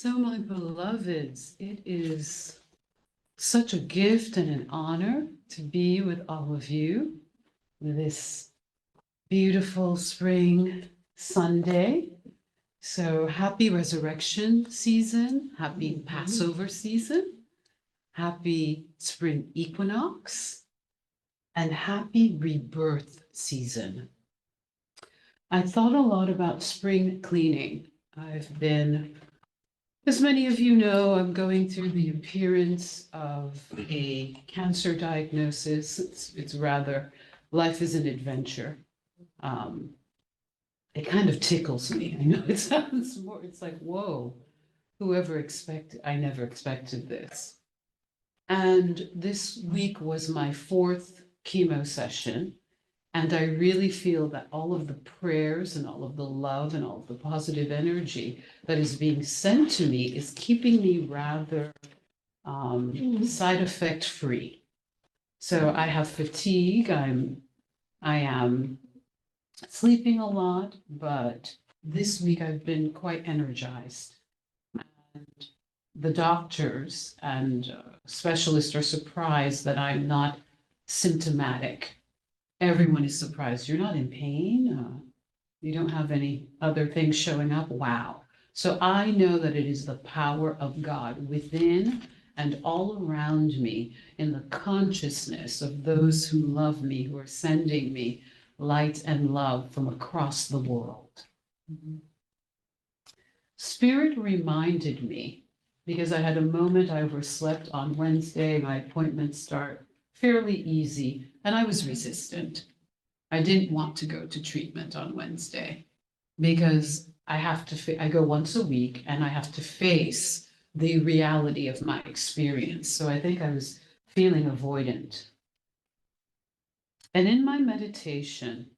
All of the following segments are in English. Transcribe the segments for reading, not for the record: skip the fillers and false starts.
So, my beloveds, it is such a gift and an honor to be with all of you this beautiful spring Sunday. So, happy resurrection season, happy Passover season, happy spring equinox, and happy rebirth season. I thought a lot about spring cleaning. I've been As many of you know, I'm going through the appearance of a cancer diagnosis. It's rather, life is an adventure. Um, it kind of tickles me. I know it sounds more, it's like, whoa, I never expected this. And this week was my fourth chemo session. And I really feel that all of the prayers and all of the love and all of the positive energy that is being sent to me is keeping me rather side effect free. So I have fatigue. I am sleeping a lot, but this week I've been quite energized. And the doctors and specialists are surprised that I'm not symptomatic. Everyone is surprised. You're not in pain. You don't have any other things showing up. Wow. So I know that it is the power of God within and all around me in the consciousness of those who love me, who are sending me light and love from across the world. Spirit reminded me, because I had a moment, I overslept on Wednesday, my appointments start fairly easy, and I was resistant. I didn't want to go to treatment on Wednesday because I go once a week and I have to face the reality of my experience. So I think I was feeling avoidant. And in my meditation,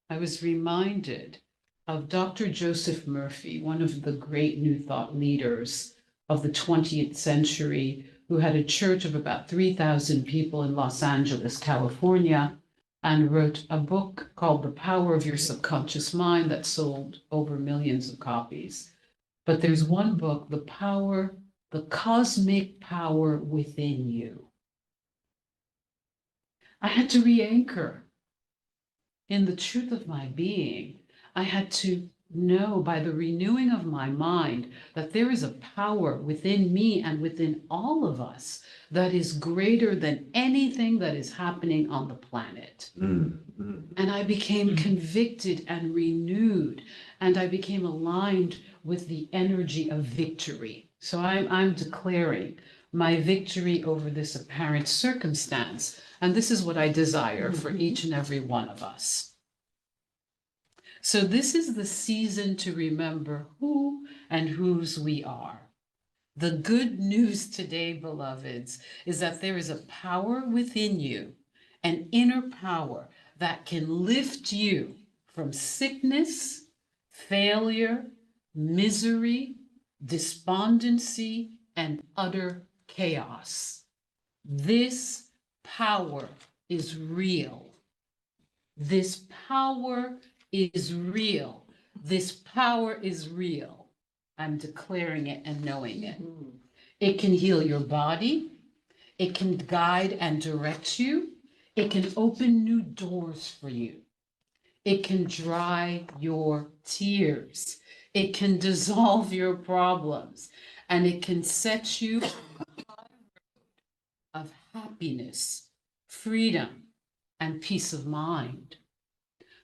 I was reminded of Dr. Joseph Murphy, one of the great New Thought leaders of the 20th century, who had a church of about 3,000 people in Los Angeles, California, and wrote a book called The Power of Your Subconscious Mind that sold over millions of copies. But there's one book, the cosmic power within you. I had to re-anchor in the truth of my being. I had to know by the renewing of my mind that there is a power within me and within all of us that is greater than anything that is happening on the planet. And I became convicted and renewed, and I became aligned with the energy of victory. So I'm declaring my victory over this apparent circumstance. And this is what I desire for each and every one of us. So this is the season to remember who and whose we are. The good news today, beloveds, is that there is a power within you, an inner power that can lift you from sickness, failure, misery, despondency, and utter chaos. This power is real. This power is real. This power is real. I'm declaring it and knowing it. It can heal your body. It can guide and direct you. It can open new doors for you. It can dry your tears. It can dissolve your problems. And it can set you on the high road of happiness, freedom, and peace of mind.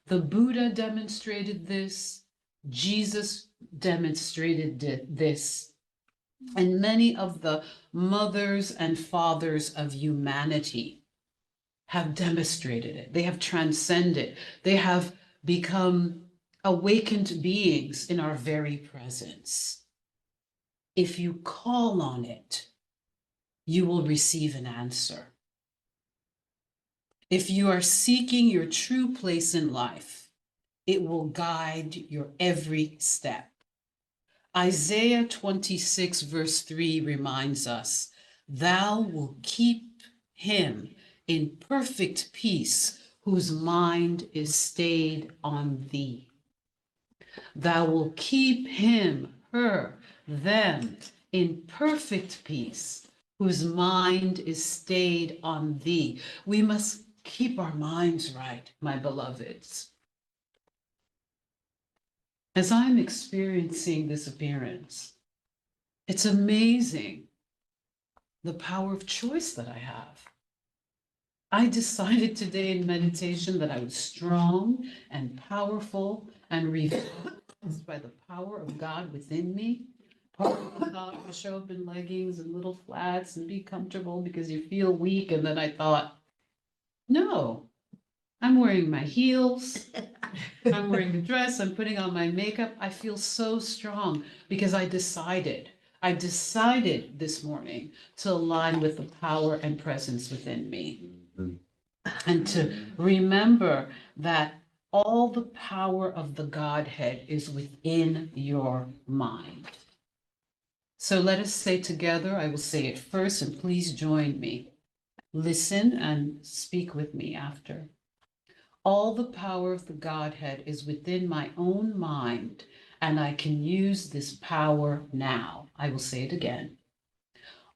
The Buddha demonstrated this. Jesus demonstrated this. And many of the mothers and fathers of humanity have demonstrated it. They have transcended. They have become awakened beings in our very presence. If you call on it, you will receive an answer. If you are seeking your true place in life, it will guide your every step. Isaiah 26 verse 3 reminds us, "Thou wilt keep him in perfect peace whose mind is stayed on thee." Thou wilt keep him, her, them in perfect peace, whose mind is stayed on thee. We must keep our minds right, my beloveds. As I'm experiencing this appearance, it's amazing the power of choice that I have. I decided today in meditation that I was strong and powerful and revived by the power of God within me. Part of me thought to show up in leggings and little flats and be comfortable because you feel weak. And then I thought, no, I'm wearing my heels. I'm wearing the dress. I'm putting on my makeup. I feel so strong because I decided this morning to align with the power and presence within me. And to remember that all the power of the Godhead is within your mind. So let us say together, I will say it first, and please join me. Listen and speak with me after. All the power of the Godhead is within my own mind, and I can use this power now. I will say it again.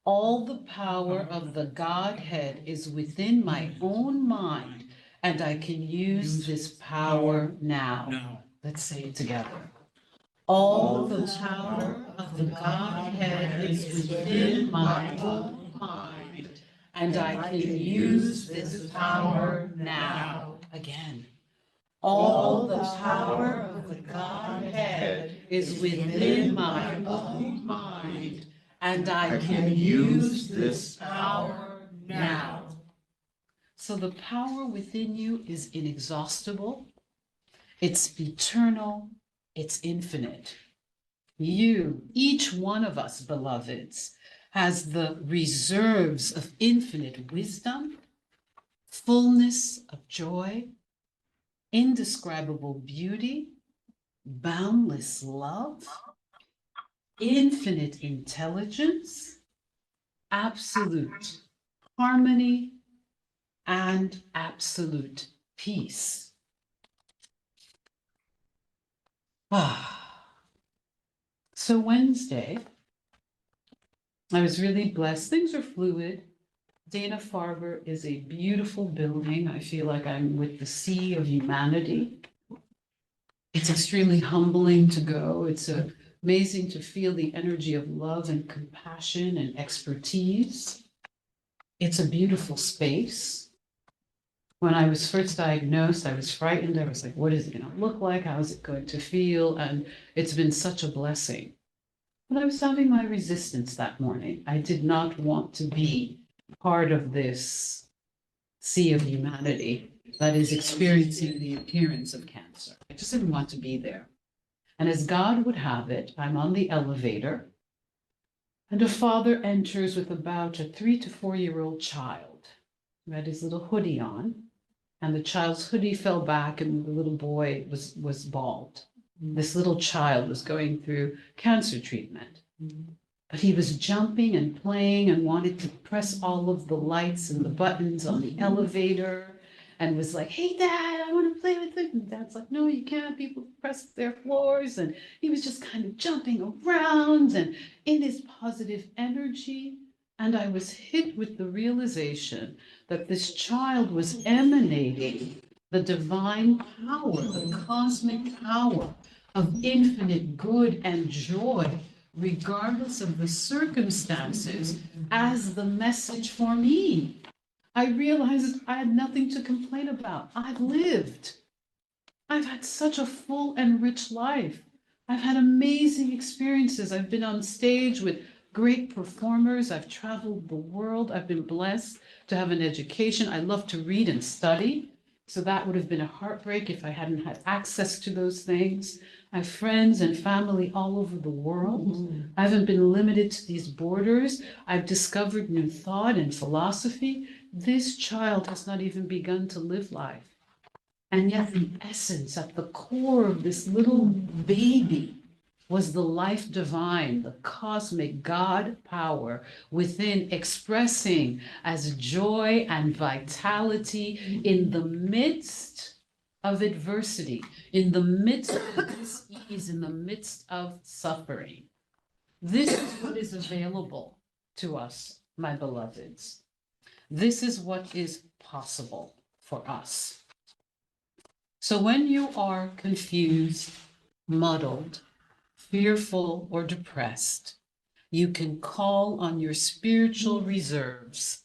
All the power of the Godhead is within my own mind, and I can use this power now. Let's say it together. All the power of the Godhead is within my own mind, and I can use this power now. Again. All the power of the Godhead is within my own mind, and I can use this power now. So the power within you is inexhaustible, it's eternal, it's infinite. You, each one of us, beloveds, has the reserves of infinite wisdom, fullness of joy, indescribable beauty, boundless love, infinite intelligence, absolute harmony, and absolute peace. So Wednesday, I was really blessed. Things are fluid. Dana-Farber is a beautiful building. I feel like I'm with the sea of humanity. It's extremely humbling to go. It's amazing to feel the energy of love and compassion and expertise. It's a beautiful space. When I was first diagnosed, I was frightened. I was like, what is it going to look like? How is it going to feel? And it's been such a blessing. But I was having my resistance that morning. I did not want to be part of this sea of humanity that is experiencing the appearance of cancer. I just didn't want to be there. And as God would have it, I'm on the elevator, and a father enters with about a 3 to 4-year-old child who had his little hoodie on, and the child's hoodie fell back, and the little boy was bald. This little child was going through cancer treatment. But he was jumping and playing and wanted to press all of the lights and the buttons on the elevator and was like, hey, Dad, I want to play with it. And Dad's like, no, you can't. People press their floors. And he was just kind of jumping around and in his positive energy. And I was hit with the realization that this child was emanating the divine power, the cosmic power of infinite good and joy, regardless of the circumstances, as the message for me. I realized I had nothing to complain about. I've lived. I've had such a full and rich life. I've had amazing experiences. I've been on stage with great performers. I've traveled the world. I've been blessed to have an education. I love to read and study. So that would have been a heartbreak if I hadn't had access to those things. I have friends and family all over the world. I haven't been limited to these borders. I've discovered new thought and philosophy. This child has not even begun to live life. And yet the essence at the core of this little baby was the life divine, the cosmic God power within, expressing as joy and vitality in the midst of adversity, in the midst of dis-ease, in the midst of suffering. This is what is available to us, my beloveds. This is what is possible for us. So when you are confused, muddled, fearful, or depressed, you can call on your spiritual reserves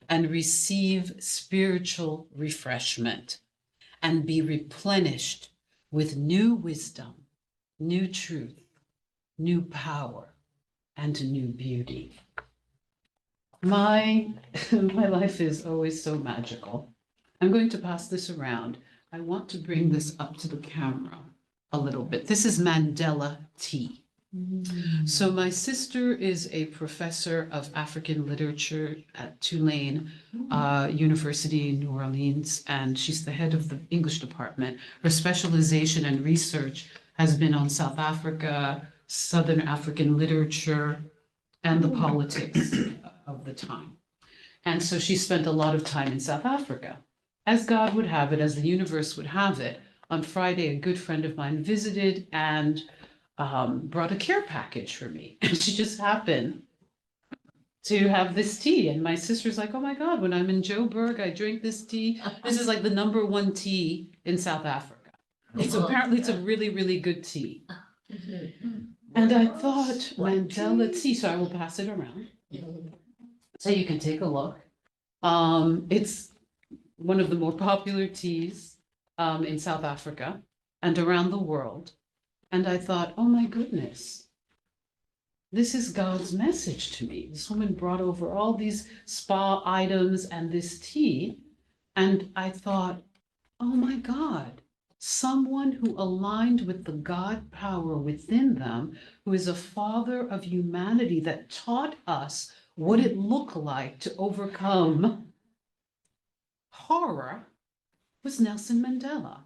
and receive spiritual refreshment and be replenished with new wisdom, new truth, new power, and new beauty. My life is always so magical. I'm going to pass this around. I want to bring this up to the camera a little bit. This is Mandela tea. So my sister is a professor of African literature at Tulane University in New Orleans, and she's the head of the English department. Her specialization and research has been on South Africa, Southern African literature, and the politics of the time. And so she spent a lot of time in South Africa. As God would have it, as the universe would have it, on Friday, a good friend of mine visited and brought a care package for me. And she just happened to have this tea. And my sister's like, oh my God, when I'm in Joburg, I drink this tea. This is like the #1 tea in South Africa. Apparently it's a really, really good tea. And I thought, Mandela tea, so I will pass it around. So you can take a look. It's one of the more popular teas in South Africa and around the world. And I thought, oh my goodness, this is God's message to me. This woman brought over all these spa items and this tea. And I thought, oh my God, someone who aligned with the God power within them, who is a father of humanity that taught us what it looked like to overcome horror, was Nelson Mandela.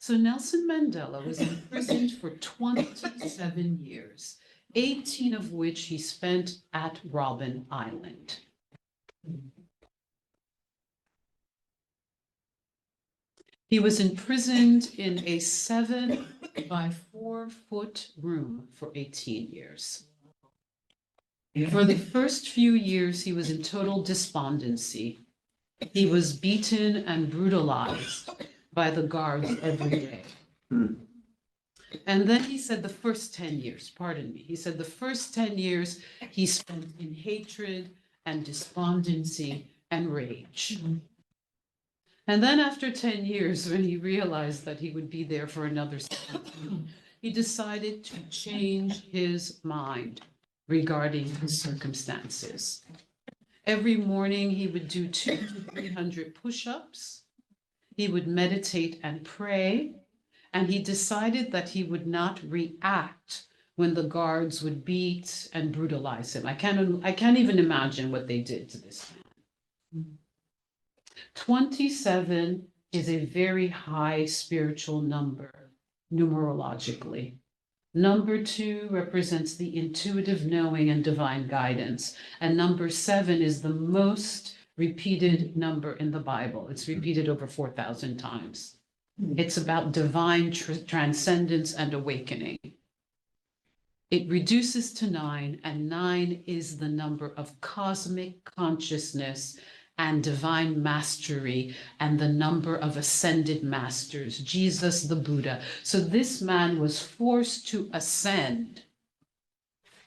So Nelson Mandela was imprisoned for 27 years, 18 of which he spent at Robben Island. He was imprisoned in a 7 by 4 foot room for 18 years. For the first few years, he was in total despondency. He was beaten and brutalized by the guards every day. And then he said the first 10 years, pardon me, he said the first 10 years he spent in hatred and despondency and rage. And then after 10 years, when he realized that he would be there for another 17, he decided to change his mind regarding his circumstances. Every morning he would do 200 to 300 push-ups. He would meditate and pray, and he decided that he would not react when the guards would beat and brutalize him. I can't even imagine what they did to this man. 27 is a very high spiritual number, numerologically. Number 2 represents the intuitive knowing and divine guidance. And number 7 is the most repeated number in the Bible. It's repeated over 4,000 times. It's about divine transcendence and awakening. It reduces to 9, and 9 is the number of cosmic consciousness and divine mastery, and the number of ascended masters, Jesus the Buddha. So this man was forced to ascend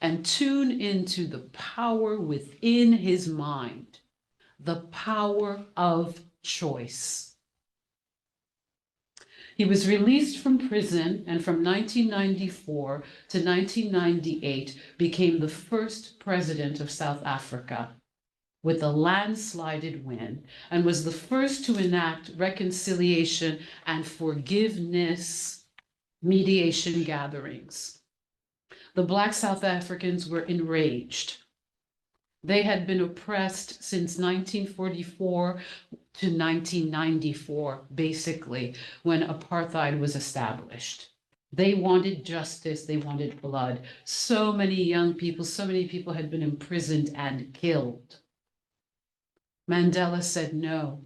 and tune into the power within his mind, the power of choice. He was released from prison, and from 1994 to 1998 became the first president of South Africa, with a landslided win, and was the first to enact reconciliation and forgiveness mediation gatherings. The Black South Africans were enraged. They had been oppressed since 1944 to 1994, basically, when apartheid was established. They wanted justice, they wanted blood. So many young people, so many people had been imprisoned and killed. Mandela said no,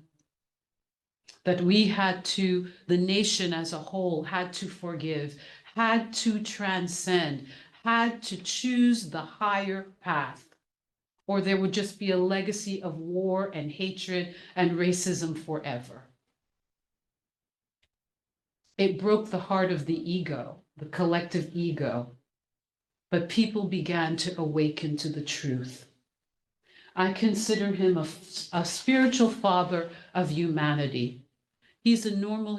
that we had to, the nation as a whole had to forgive, had to transcend, had to choose the higher path, or there would just be a legacy of war and hatred and racism forever. It broke the heart of the ego, the collective ego, but people began to awaken to the truth. I consider him a spiritual father of humanity. He was a normal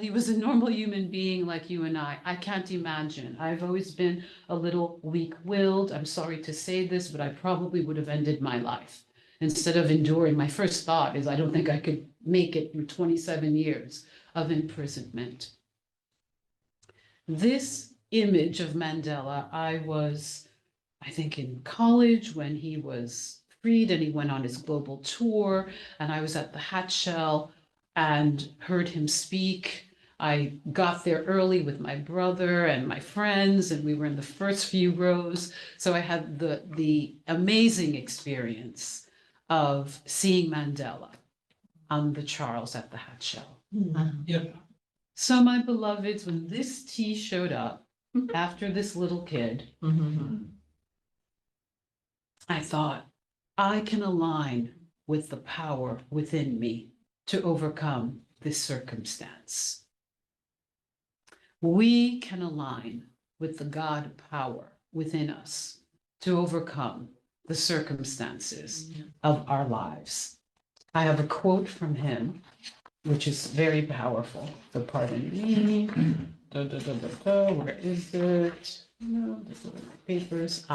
human being like you and I. I can't imagine. I've always been a little weak-willed. I'm sorry to say this, but I probably would have ended my life instead of enduring. My first thought is I don't think I could make it through 27 years of imprisonment. This image of Mandela, I think, in college when he was freed and he went on his global tour, and I was at the Hatshell and heard him speak. I got there early with my brother and my friends, and we were in the first few rows. So I had the amazing experience of seeing Mandela on the Charles at the Hatshell. Yep. So my beloveds, when this tea showed up after this little kid, I thought, I can align with the power within me to overcome this circumstance. We can align with the God power within us to overcome the circumstances of our lives. I have a quote from him, which is very powerful. So pardon me. Where is it? No, this is my papers.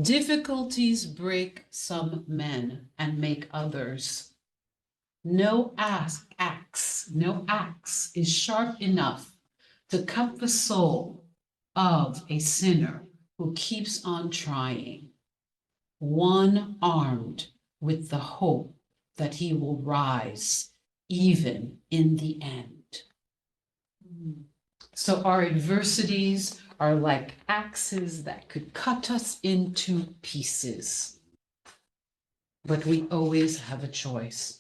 Difficulties break some men and make others. No axe is sharp enough to cut the soul of a sinner who keeps on trying, one armed with the hope that he will rise even in the end. So our adversities are like axes that could cut us into pieces, but we always have a choice.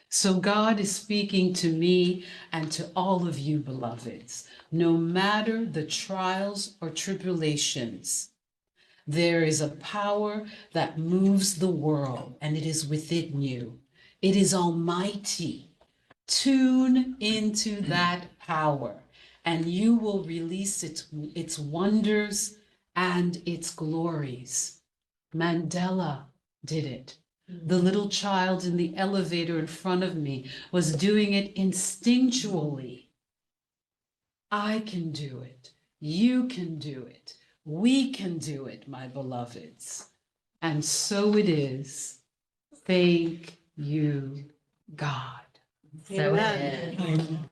So God is speaking to me and to all of you, beloveds. No matter the trials or tribulations, there is a power that moves the world, and it is within you. It is almighty. Tune into that power, and you will release its wonders and its glories. Mandela did it. The little child in the elevator in front of me was doing it instinctually. I can do it. You can do it. We can do it, my beloveds. And so it is. Thank you, God. Amen. Amen.